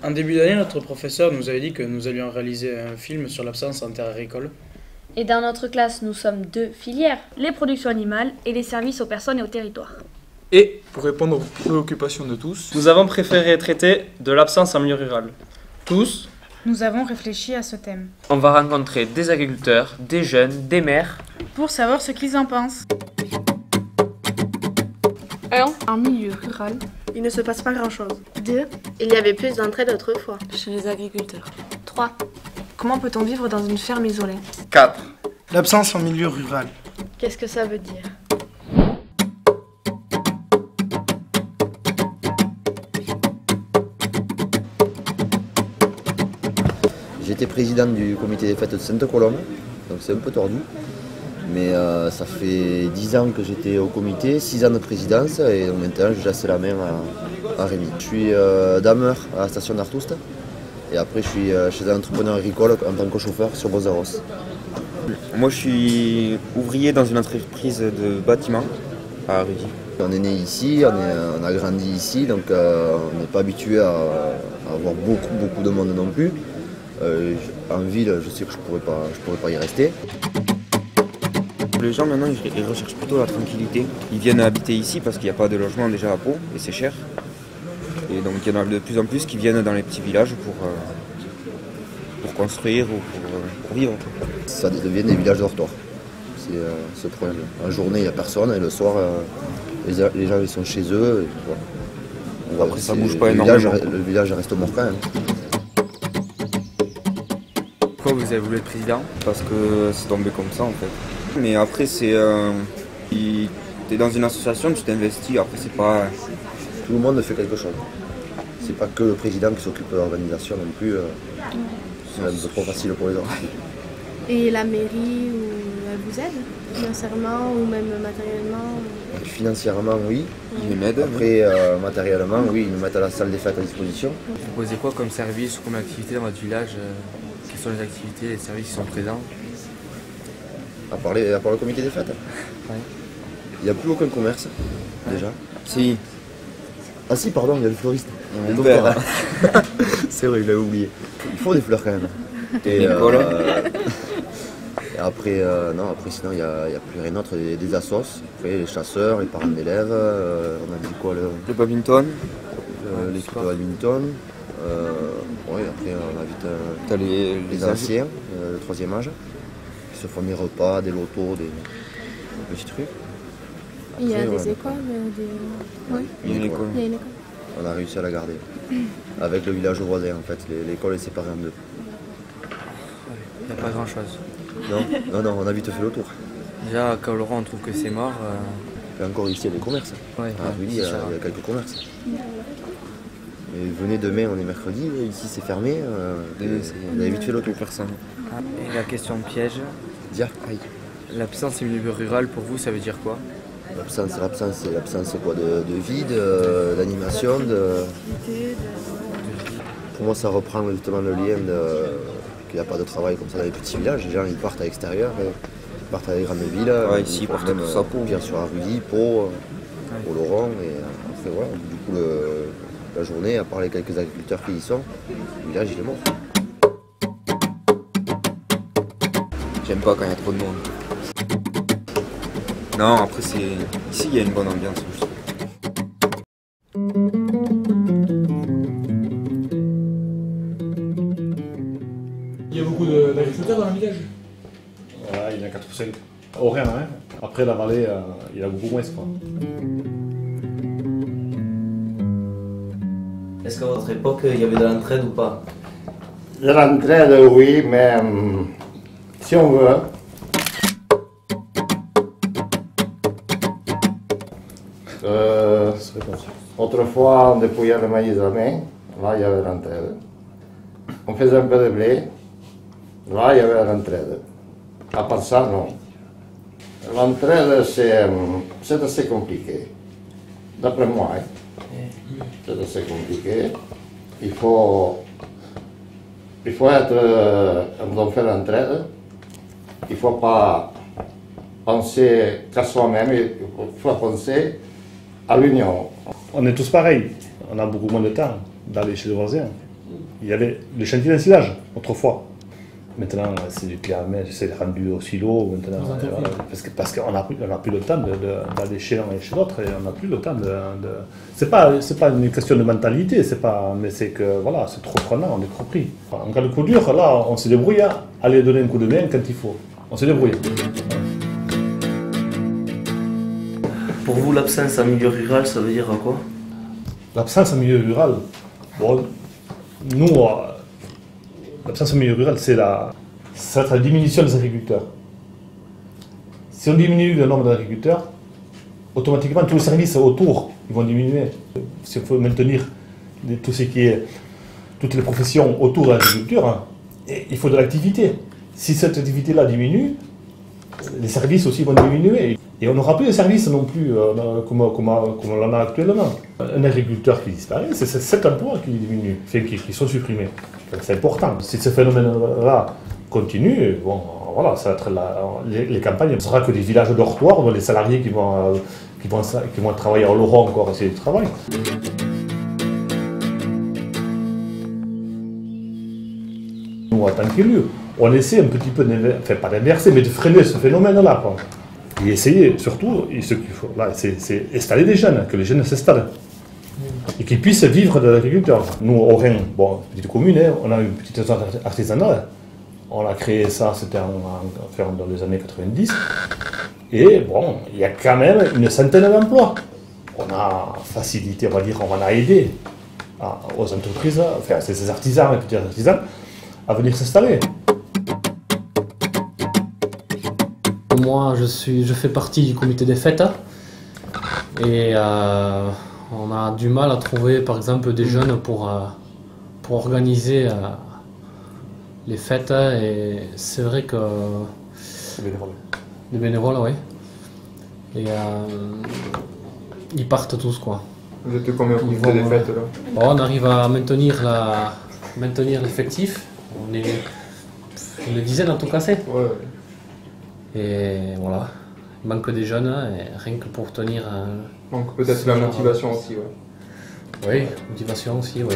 En début d'année, notre professeur nous avait dit que nous allions réaliser un film sur l'absence en terre agricole. Et dans notre classe, nous sommes deux filières, les productions animales et les services aux personnes et aux territoires. Et, pour répondre aux préoccupations de tous, nous avons préféré traiter de l'absence en milieu rural. Tous, nous avons réfléchi à ce thème. On va rencontrer des agriculteurs, des jeunes, des maires, pour savoir ce qu'ils en pensent. 1. En milieu rural, il ne se passe pas grand-chose. 2. Il y avait plus d'entraide autrefois. Chez les agriculteurs. 3. Comment peut-on vivre dans une ferme isolée? 4. L'absence en milieu rural. Qu'est-ce que ça veut dire? J'étais président du comité des fêtes de Sainte-Colombe, donc c'est un peu tordu. Mais ça fait 10 ans que j'étais au comité, 6 ans de présidence, et donc maintenant je laisse la main à Rémi. Je suis dameur à la station d'Artoust, et après je suis chez un entrepreneur agricole en tant que chauffeur sur Bozaros. Moi je suis ouvrier dans une entreprise de bâtiment à Rudy. On est né ici, on a grandi ici, donc on n'est pas habitué à avoir beaucoup de monde non plus. En ville, je sais que je pourrais pas y rester. Les gens maintenant ils recherchent plutôt la tranquillité. Ils viennent habiter ici parce qu'il n'y a pas de logement déjà à Pau et c'est cher. Et donc il y en a de plus en plus qui viennent dans les petits villages pour construire ou pour vivre. Ça devient des villages dortoirs. C'est ce problème. En journée il n'y a personne et le soir les gens ils sont chez eux. Et voilà. Après ça bouge pas énormément. Le village reste mort quand même. Pourquoi vous avez voulu être président? Parce que c'est tombé comme ça en fait. Mais après c'est... t'es dans une association, tu t'investis, après c'est pas... Tout le monde fait quelque chose. C'est pas que le président qui s'occupe de l'organisation non plus. C'est un peu trop facile pour les autres. Et la mairie, elle vous aide financièrement ou même matériellement? Financièrement oui. Ils m'aident. Après matériellement oui, ils nous mettent à la salle des fêtes à disposition. Vous proposez quoi comme service ou comme activité dans votre village? Quelles sont les activités, les services qui sont présents? À part le comité des fêtes. Ouais. Il n'y a plus aucun commerce, déjà. Si. Ah si, pardon, il y a le fleuriste. Mon père. C'est vrai, je l'avais oublié. Il faut des fleurs quand même. Et, et après, non, après sinon, il n'y a plus rien d'autre. Des assos, après les chasseurs, les parents d'élèves, on a dit quoi le badminton. L'équipe de badminton. Ouais, après, on invite les anciens, le 3e âge. Se font des repas, des lotos, des petits trucs. Après, il y a des écoles, Oui, il y a une école. On a réussi à la garder. Avec le village voisin en fait, l'école est séparée en deux. Il n'y a pas grand chose. Non, on a vite fait le tour. Déjà, à Laurent, on trouve que c'est mort. Et encore ici, il y a des commerces. Ouais, oui, il y a quelques commerces. Mais venez demain, on est mercredi, ici c'est fermé. On a vite fait le tour. Personne. Et la question de piège. L'absence en milieu rural, pour vous, ça veut dire quoi? L'absence, c'est l'absence quoi, de vie, d'animation. Pour moi, ça reprend justement le lien qu'il n'y a pas de travail comme ça dans les petits villages. Les gens ils partent à l'extérieur, ils partent à les grandes villes. Ouais, ici, ils partent même tout ça pour. Bien sûr à Rudy, Pau, pour Laurent. Et après, voilà. Du coup, la journée, à part les quelques agriculteurs qui y sont, le village il est mort. J'aime pas quand il y a trop de monde. Non, après c'est... Ici il y a une bonne ambiance. Il y a beaucoup d'agriculteurs dans le village? Ouais, il y en a 4 ou 5. Horaire, hein. Après la vallée, il y en a beaucoup moins quoi. Est-ce qu'à votre époque, il y avait de l'entraide ou pas? De l'entraide, oui, mais si on veut. Autrefois, on dépouillait le maïs à main, là il y avait l'entraide. On faisait un peu de blé, là il y avait l'entraide. À part ça, non. L'entraide, c'est assez compliqué, d'après moi. Hein. C'est assez compliqué. Il faut il faut être dans faire l'entraide. Il ne faut pas penser qu'à soi-même, il faut penser à l'union. On est tous pareils, on a beaucoup moins de temps d'aller chez les voisins. Il y avait le chantier d'ensilage autrefois. Maintenant, c'est du clé à main, c'est rendu au silo. Maintenant, parce qu'on n'a plus le temps d'aller chez l'un et chez l'autre. On n'a plus le temps C'est pas une question de mentalité, mais c'est que voilà, c'est trop prenant, on est trop pris. En cas de coup dur, là, on se débrouille à aller donner un coup de main quand il faut. On se débrouille. Pour vous, l'absence en milieu rural, ça veut dire quoi? L'absence en milieu rural, bon, nous, l'absence en milieu rural, ça va être la diminution des agriculteurs. Si on diminue le nombre d'agriculteurs, automatiquement tous les services autour ils vont diminuer. Si on veut maintenir tout ce qui est, toutes les professions autour de l'agriculture, hein, il faut de l'activité. Si cette activité-là diminue, les services aussi vont diminuer. Et on n'aura plus de services non plus comme on en a actuellement. Un agriculteur qui disparaît, c'est 7 emplois qui diminuent, qui sont supprimés. C'est important. Si ce phénomène-là continue, bon, voilà, ça va être les campagnes, ce ne sera que des villages dortoirs où les salariés qui vont travailler en Laurent encore essayer de travailler. Nous, en tant qu'élus, on essaie un petit peu pas d'inverser, mais de freiner ce phénomène-là. Et essayer, surtout, ce qu'il faut, là, c'est installer des jeunes, que les jeunes s'installent. Et qu'ils puissent vivre de l'agriculture. Nous, au Rhin, bon, petite commune, hein, on a une petite zone artisanale. On a créé ça, c'était dans les années 90. Et bon, il y a quand même une centaine d'emplois. On a facilité, on va dire, on a aidé aux entreprises, enfin, ces artisans, les petits artisans, à venir s'installer. Moi, je fais partie du comité des fêtes et on a du mal à trouver, par exemple, des jeunes pour organiser les fêtes. Et c'est vrai que... Les bénévoles, oui. Et ils partent tous, quoi. Vous êtes combien au comité des fêtes, là? On arrive à maintenir l'effectif. On est une dizaine en tout cas, c'est. Ouais. Et voilà, il manque des jeunes, et rien que pour tenir un... Donc peut-être la motivation aussi, ouais. Oui, motivation aussi, oui.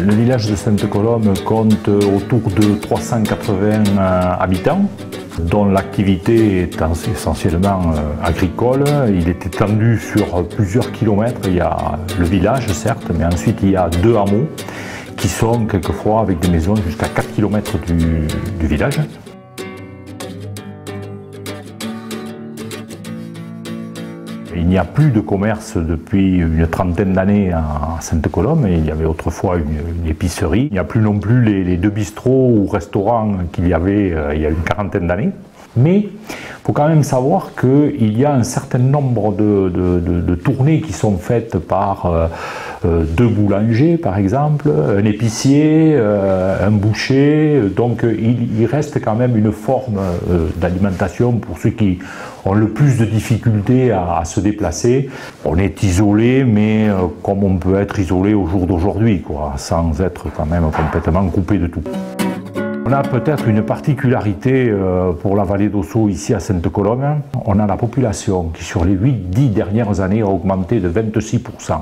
Le village de Sainte-Colombe compte autour de 380 habitants, dont l'activité est essentiellement agricole. Il est étendu sur plusieurs kilomètres. Il y a le village, certes, mais ensuite il y a 2 hameaux qui sont quelquefois avec des maisons jusqu'à 4 km du village. Il n'y a plus de commerce depuis une trentaine d'années à Sainte-Colombe. Il y avait autrefois une épicerie. Il n'y a plus non plus les 2 bistrots ou restaurants qu'il y avait il y a une quarantaine d'années. Mais il faut quand même savoir qu'il y a un certain nombre de tournées qui sont faites par 2 boulangers par exemple, un épicier, un boucher. Donc il reste quand même une forme d'alimentation pour ceux qui ont le plus de difficultés à se déplacer. On est isolé, mais comme on peut être isolé au jour d'aujourd'hui, sans être quand même complètement coupé de tout. On a peut-être une particularité pour la vallée d'Ossau ici à Sainte-Colombe. On a la population qui sur les 8-10 dernières années a augmenté de 26%.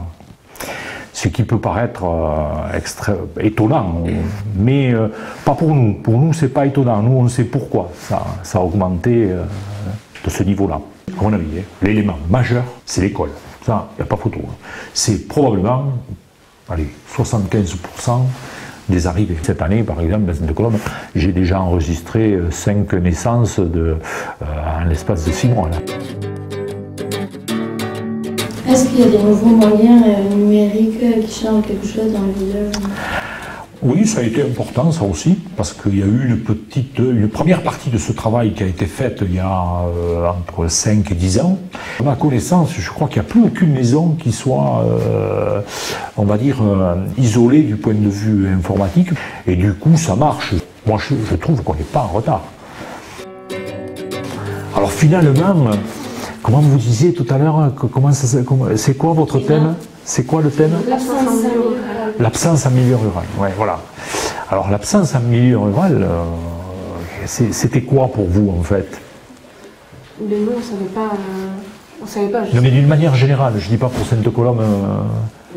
Ce qui peut paraître étonnant, mais pas pour nous. Pour nous, c'est pas étonnant. Nous, on sait pourquoi ça a augmenté de ce niveau-là. À mon avis, l'élément majeur, c'est l'école. Ça, il n'y a pas photo. C'est probablement, allez, 75% des arrivées. Cette année, par exemple, à Sainte-Colombe, j'ai déjà enregistré 5 naissances en l'espace de 6 mois. Là. Est-ce qu'il y a des nouveaux moyens numériques qui changent quelque chose dans le village? Oui, ça a été important, ça aussi, parce qu'il y a eu une première partie de ce travail qui a été faite il y a entre 5 et 10 ans. À ma connaissance, je crois qu'il n'y a plus aucune maison qui soit, on va dire, isolée du point de vue informatique. Et du coup, ça marche. Moi, je trouve qu'on n'est pas en retard. Alors finalement, comment vous disiez tout à l'heure, c'est quoi votre thème? C'est quoi le thème? L'absence en milieu rural. Ouais, voilà. Alors l'absence en milieu rural, c'était quoi pour vous en fait? Mais nous, on savait pas. Non, mais d'une manière générale, je ne dis pas pour Sainte-Colombe,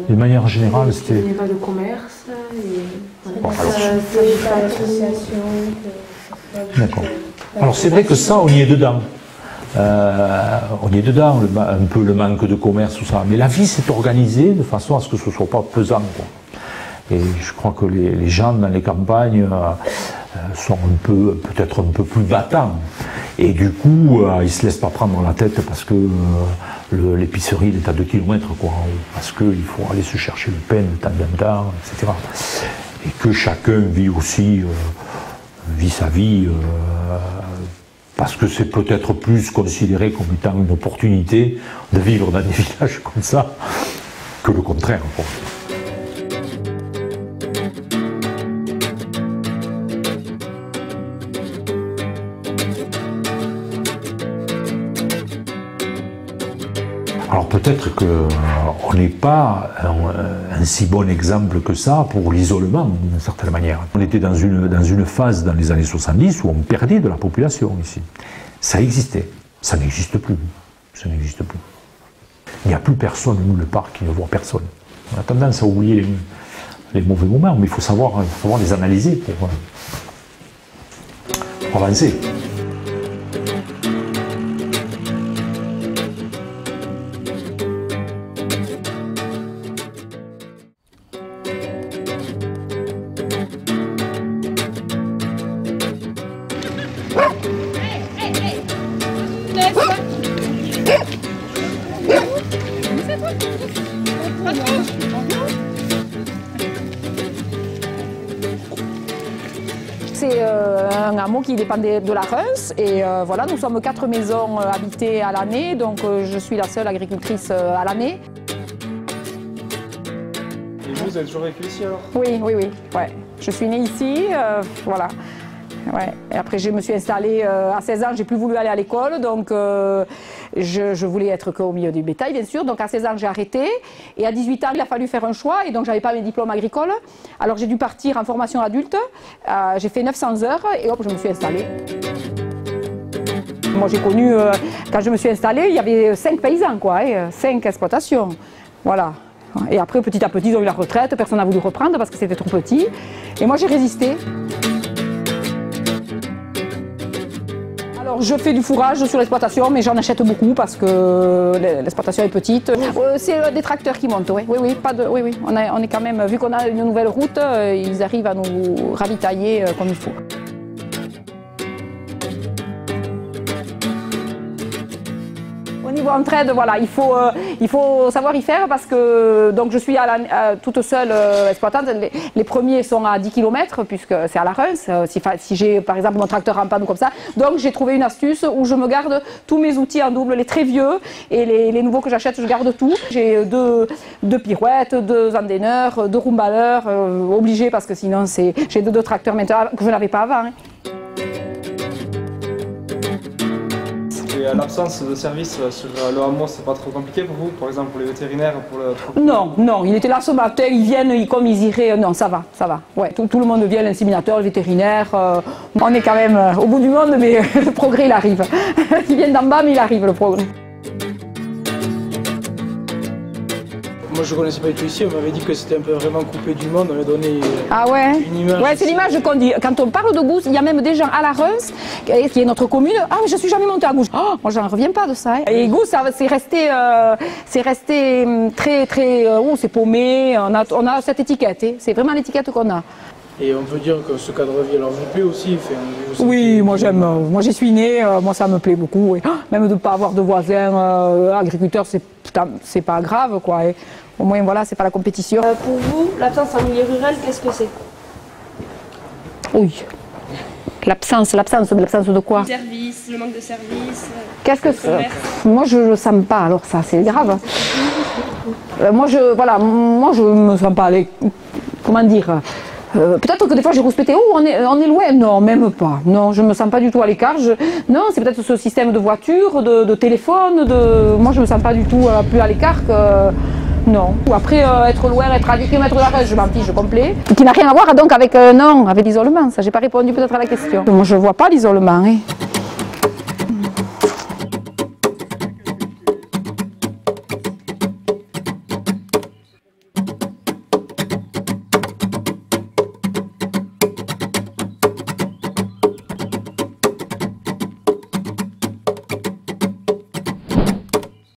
d'une manière générale, c'était... Il n'y avait pas de commerce, et... Bon, alors... d'association. D'accord. Alors c'est vrai que ça, on y est dedans. On y est dedans, un peu le manque de commerce, tout ça. Mais la vie s'est organisée de façon à ce que ce ne soit pas pesant, quoi. Et je crois que les gens dans les campagnes sont peut-être un peu plus battants. Et du coup, ils ne se laissent pas prendre la tête parce que l'épicerie est à 2 km, quoi, parce qu'il faut aller se chercher le pain de temps en temps, etc. Et que chacun vit aussi sa vie, parce que c'est peut-être plus considéré comme étant une opportunité de vivre dans des villages comme ça, que le contraire, quoi. Alors peut-être qu'on n'est pas un si bon exemple que ça pour l'isolement, d'une certaine manière. On était dans une phase dans les années 70 où on perdait de la population ici. Ça existait, ça n'existe plus. Ça n'existe plus. Il n'y a plus personne, nous, le parc, qui ne voit personne. On a tendance à oublier les mauvais moments, mais il faut savoir les analyser pour avancer. C'est un hameau qui dépendait de la Reims et voilà, nous sommes 4 maisons habitées à l'année, donc je suis la seule agricultrice à l'année. Et vous avez toujours vécu ici alors? Oui, ouais. Je suis née ici, voilà. Ouais. Et après, je me suis installée à 16 ans, j'ai plus voulu aller à l'école, donc je voulais être qu'au milieu du bétail, bien sûr. Donc à 16 ans, j'ai arrêté. Et à 18 ans, il a fallu faire un choix. Et donc, j'avais pas mes diplômes agricoles. Alors, j'ai dû partir en formation adulte. J'ai fait 900 heures et hop, je me suis installée. Moi, j'ai connu, quand je me suis installée, il y avait 5 paysans, quoi, 5 exploitations. Voilà. Et après, petit à petit, ils ont eu la retraite. Personne n'a voulu reprendre parce que c'était trop petit. Et moi, j'ai résisté. Alors, je fais du fourrage sur l'exploitation, mais j'en achète beaucoup parce que l'exploitation est petite. C'est des tracteurs qui montent, oui. On est quand même, vu qu'on a une nouvelle route, ils arrivent à nous ravitailler comme il faut. Au niveau entraide, voilà, il faut savoir y faire parce que donc je suis toute seule exploitante. Les premiers sont à 10 km puisque c'est à la Reims. Si j'ai par exemple mon tracteur en panne ou comme ça, donc j'ai trouvé une astuce où je me garde tous mes outils en double, les très vieux et les nouveaux que j'achète, je garde tout. J'ai deux pirouettes, 2 endaineurs, 2 roumballeurs, obligés parce que sinon j'ai 2 tracteurs maintenant que je n'avais pas avant. Et l'absence de service sur le hameau, c'est pas trop compliqué pour vous? Par exemple pour les vétérinaires? Non, il était là ce matin, ils viennent comme ils iraient. Non, ça va. Ouais, tout le monde vient, l'inséminateur, le vétérinaire. On est quand même au bout du monde, mais le progrès il arrive. Ils viennent d'en bas, mais il arrive le progrès. Moi je ne connaissais pas du tout ici, on m'avait dit que c'était un peu vraiment coupé du monde, on m'avait donné une image. Ouais, c'est l'image qu'on dit. Quand on parle de Gouz, il y a même des gens à la Reims, qui est notre commune. Ah, mais je ne suis jamais montée à Gouz. Oh, moi j'en reviens pas de ça. Et Gouz, c'est resté très, c'est paumé, on a cette étiquette, c'est vraiment l'étiquette qu'on a. Et on peut dire que ce cadre de vie alors vous plaît aussi? Oui, moi j'aime, moi j'y suis née, moi ça me plaît beaucoup. Et même de ne pas avoir de voisins agriculteurs, c'est pas grave, quoi. Et au moins voilà, c'est pas la compétition. Pour vous, l'absence en milieu rural, qu'est-ce que c'est? Oui. L'absence de quoi? Service, le manque de service. Qu'est-ce que c'est? Moi, je ne sens pas, alors ça, c'est grave. Moi, je me sens pas allée. Comment dire? Peut-être que des fois j'ai respecté, oh on est loin, non même pas, non je me sens pas du tout à l'écart, non c'est peut-être ce système de voiture, de téléphone, moi je me sens pas du tout plus à l'écart que, non. Ou après être loin, être à 10 km de la rue, je m'en fiche complet. Qui n'a rien à voir donc avec, non, avec l'isolement, ça j'ai pas répondu peut-être à la question. Moi je vois pas l'isolement.